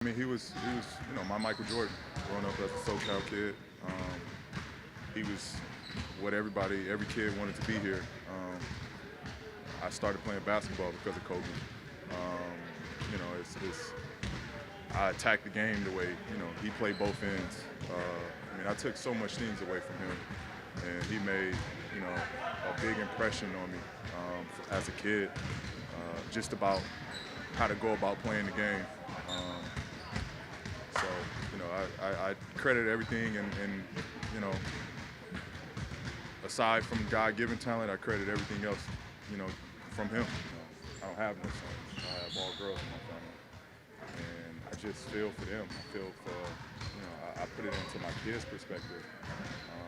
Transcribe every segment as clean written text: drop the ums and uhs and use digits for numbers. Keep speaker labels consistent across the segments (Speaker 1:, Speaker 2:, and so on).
Speaker 1: I mean, he was, my Michael Jordan. Growing up as a SoCal kid, he was what every kid wanted to be here. I started playing basketball because of Kobe. Um, it's I attacked the game the way he played both ends. I took so much things away from him, and he made a big impression on me as a kid, just about how to go about playing the game. Um, so I credit everything, and aside from God-given talent, I credit everything else from him. I don't have no sons. I have all girls in my family, and I just feel for them. I feel for I put it into my kids' perspective,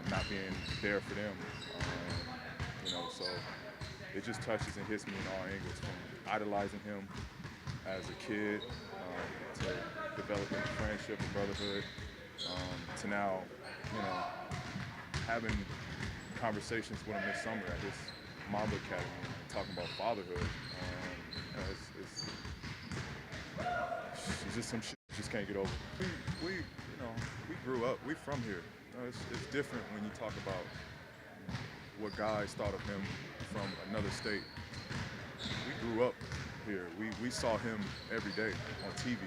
Speaker 1: not being there for them. So it just touches and hits me in all angles, from idolizing him as a kid, to developing a friendship and brotherhood, to now, having conversations with him this summer at his Mamba Academy, talking about fatherhood. It's just some shit you just can't get over. We grew up. We from here. It's different when you talk about what guys thought of him from another state. We grew up here. We saw him every day on TV.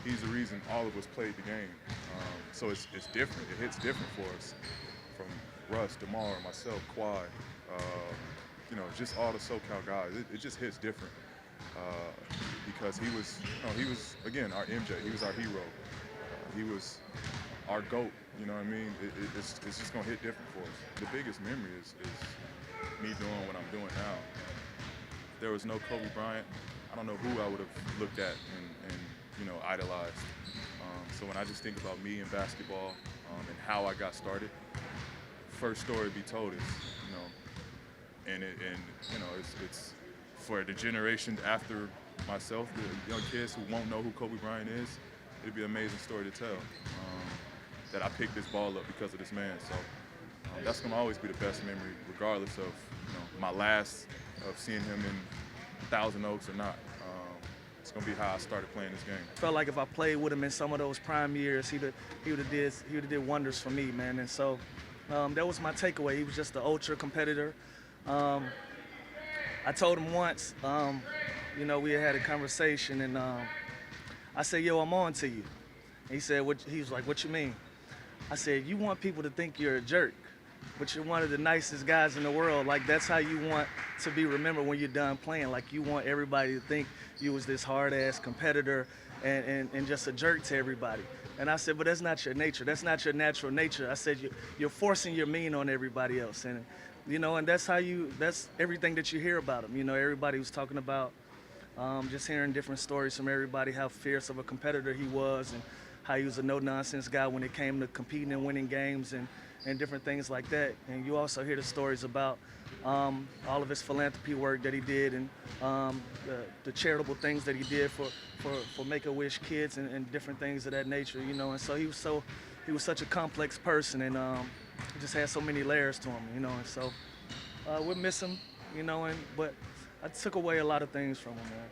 Speaker 1: He's the reason all of us played the game. So it's different. It hits different for us. From Russ, DeMar, myself, Kawhi, just all the SoCal guys. It just hits different because he was again our MJ. He was our hero. He was our GOAT. You know what I mean? It's just gonna hit different for us. The biggest memory is me doing what I'm doing now. If there was no Kobe Bryant, I don't know who I would have looked at and idolized. So when I just think about me in basketball and how I got started, first story to be told is, it's for the generation after myself, the young kids who won't know who Kobe Bryant is. It'd be an amazing story to tell. That I picked this ball up because of this man. So that's gonna always be the best memory, regardless of my last of seeing him in Thousand Oaks or not. It's gonna be how I started playing this game.
Speaker 2: Felt like if I played with him in some of those prime years, he would have did wonders for me, man. And so that was my takeaway. He was just an ultra competitor. I told him once, we had a conversation, and I said, "Yo, I'm on to you." And he was like, "What you mean?" I said, "You want people to think you're a jerk, but you're one of the nicest guys in the world. Like, that's how you want to be remembered when you're done playing. Like, you want everybody to think you was this hard-ass competitor and just a jerk to everybody." And I said, "But that's not your nature. That's not your natural nature." I said, "You're forcing your mean on everybody else." And, and that's everything that you hear about him. Everybody was talking about just hearing different stories from everybody, how fierce of a competitor he was, and how he was a no-nonsense guy when it came to competing and winning games and different things like that. And you also hear the stories about all of his philanthropy work that he did, and the charitable things that he did for Make-A-Wish kids and different things of that nature, And so he was such a complex person, and he just had so many layers to him, And so we'll miss him, but I took away a lot of things from him, man.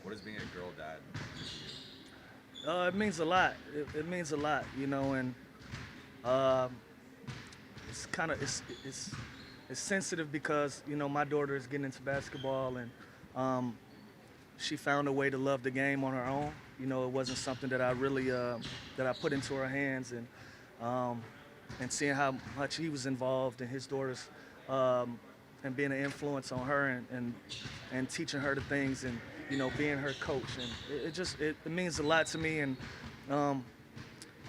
Speaker 3: What does being a girl dad mean to you?
Speaker 2: It means a lot. It means a lot, and it's kind of it's sensitive because my daughter is getting into basketball, and she found a way to love the game on her own. It wasn't something that I really that I put into her hands, and seeing how much he was involved in his daughter's and being an influence on her and teaching her the things, and being her coach, and it means a lot to me. And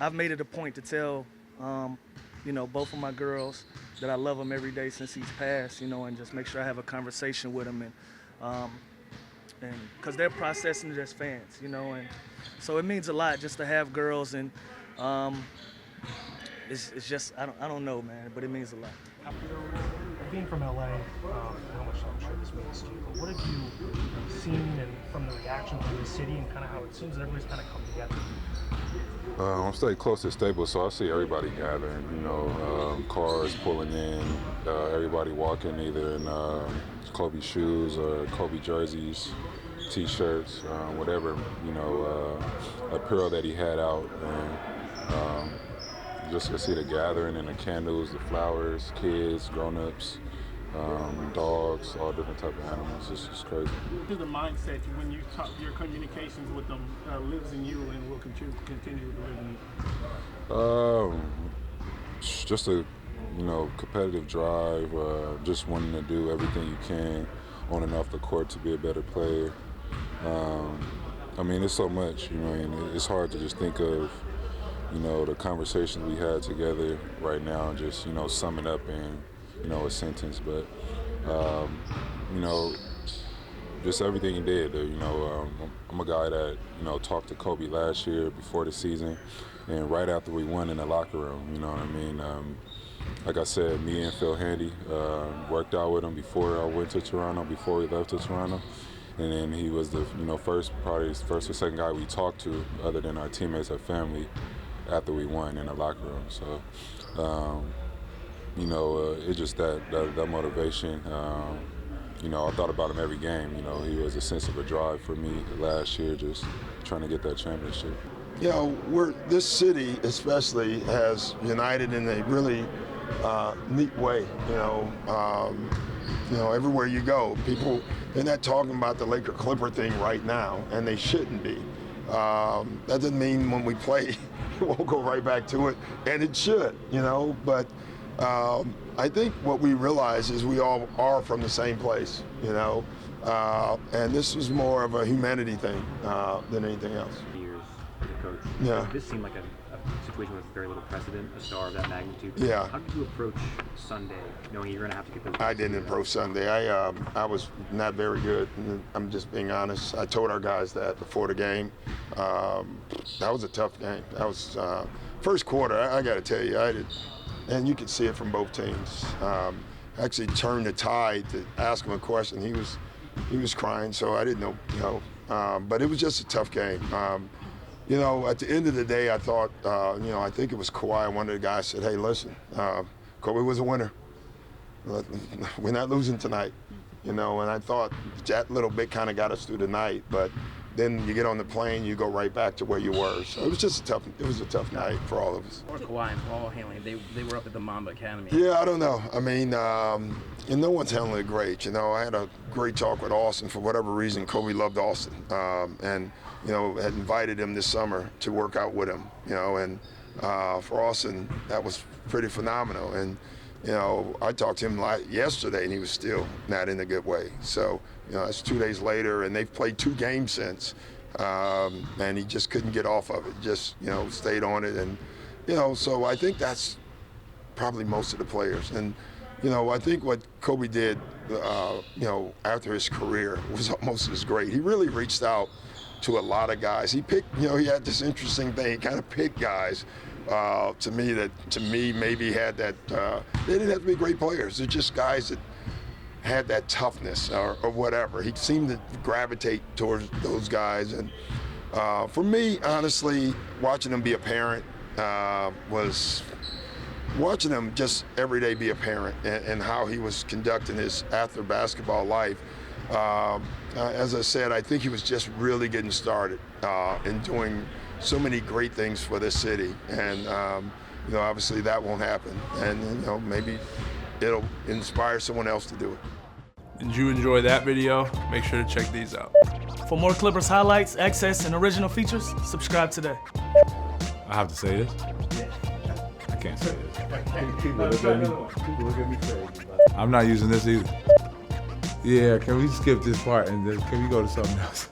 Speaker 2: I've made it a point to tell both of my girls that I love them every day since he's passed, and just make sure I have a conversation with them, and because they're processing it as fans, and so it means a lot just to have girls, and it's just I don't know, man, but it means a lot.
Speaker 4: Being from LA, how much I'm sure this means to you, but what have you seen and from the reaction from the city, and kind of how it seems that everybody's kind of come together?
Speaker 1: I'm staying close to Staples, so I see everybody gathering, cars pulling in, everybody walking either in Kobe shoes or Kobe jerseys.
Speaker 5: T-shirts, whatever, apparel that he had out, and just to see the gathering and the candles, the flowers, kids, grown-ups, dogs, all different type of animals. It's just crazy.
Speaker 6: What is the mindset when you talk, your communications with them lives in you and will continue to live in you?
Speaker 5: Just a, competitive drive, just wanting to do everything you can on and off the court to be a better player. It's so much, it's hard to just think of, the conversations we had together right now and just, sum it up in, a sentence. But, just everything he did. I'm a guy that, talked to Kobe last year before the season and right after we won in the locker room, you know what I mean? Like I said, me and Phil Handy worked out with him before I went to Toronto, before we left to Toronto. And then he was the, first or second guy we talked to other than our teammates or family after we won in the locker room. So, it's just that motivation. I thought about him every game. He was a sense of a drive for me last year, just trying to get that championship.
Speaker 7: This city especially has united in a really neat way. Everywhere you go, people, they're not talking about the Laker Clipper thing right now, and they shouldn't be. That doesn't mean when we play, we'll go right back to it, and it should, but I think what we realize is we all are from the same place, and this is more of a humanity thing than anything else.
Speaker 8: Years as a coach.
Speaker 7: Yeah.
Speaker 8: This seemed like a situation with very little precedent, a star of that magnitude.
Speaker 7: Yeah.
Speaker 8: How did you approach Sunday, knowing you're going to have to get those?
Speaker 7: I didn't approach Sunday. I was not very good. I'm just being honest. I told our guys that before the game. That was a tough game. That was first quarter. I got to tell you, and you could see it from both teams. Actually turned the tide to ask him a question. He was crying, so I didn't know. But it was just a tough game. At the end of the day, I thought, I think it was Kawhi, one of the guys said, hey, listen, Kobe was a winner. We're not losing tonight, and I thought that little bit kind of got us through the night, but then you get on the plane, you go right back to where you were. So it was just a tough night for all of us.
Speaker 9: Or Kawhi and ball handling, they were up at the Mamba Academy.
Speaker 7: Yeah, I don't know. And no one's handling it great. I had a great talk with Austin. For whatever reason, Kobe loved Austin, and had invited him this summer to work out with him. And for Austin, that was pretty phenomenal. And I talked to him yesterday, and he was still not in a good way. So that's 2 days later, and they've played 2 games since, and he just couldn't get off of it. Just stayed on it, and so I think that's probably most of the players. And I think what Kobe did, after his career was almost as great. He really reached out to a lot of guys. He picked, he had this interesting thing. He kind of picked guys to me maybe had that. They didn't have to be great players. They're just guys that had that toughness or whatever. He seemed to gravitate towards those guys. And for me, honestly, watching him be a parent was watching him just every day be a parent and how he was conducting his after basketball life. As I said, I think he was just really getting started and doing so many great things for this city. And, obviously that won't happen. And, maybe it'll inspire someone else to do it.
Speaker 10: Did you enjoy that video? Make sure to check these out.
Speaker 2: For more Clippers highlights, access, and original features, subscribe today.
Speaker 11: I have to say this?
Speaker 2: Yeah.
Speaker 11: I can't say this.
Speaker 12: People look at me crazy.
Speaker 11: I'm not using this either. Yeah, can we skip this part and then can we go to something else?